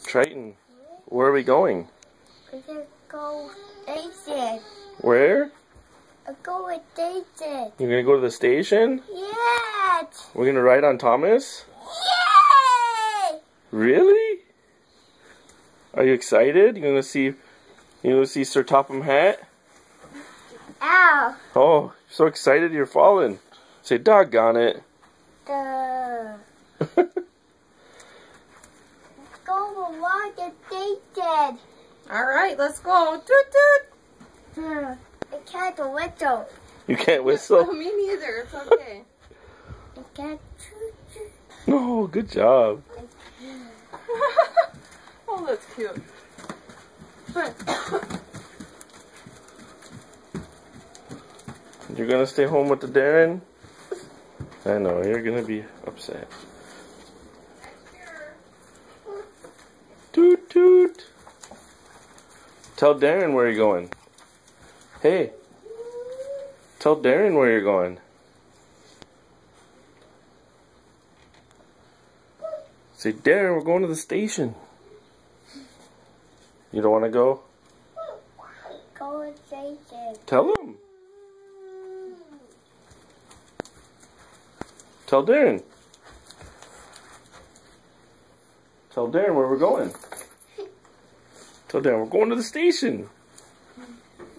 Triton, where are we going? We're gonna go station. Where? I'll go with station. You're gonna go to the station? Yes! We're gonna ride on Thomas? Yay! Really? Are you excited? You gonna see Sir Topham Hatt? Ow! Oh, you're so excited you're falling. Say, doggone it. Let's go to the station. Alright, let's go. Toot toot. I can't whistle. You can't whistle? Me neither. It's okay. I can't choo-choo. No, good job. Oh, that's cute. You're gonna stay home with the Darren? I know, you're gonna be upset. Toot toot. Tell Darren where you're going. Hey. Tell Darren where you're going. Say, Darren, we're going to the station. You don't want to go? Go to station. Tell him. Tell Darren. Tell Darren where we're going. Tell Darren we're going to the station.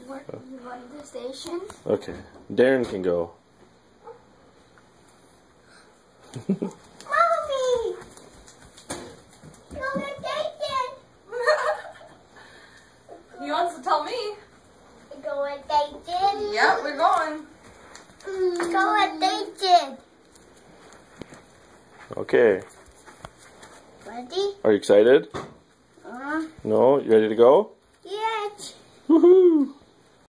What, you want the station? Okay, Darren can go. Mommy! Go to station! He wants to tell me. Go to station? Yep, we're going. Go to station. Okay. Ready? Are you excited? No? You ready to go? Yes. Woohoo!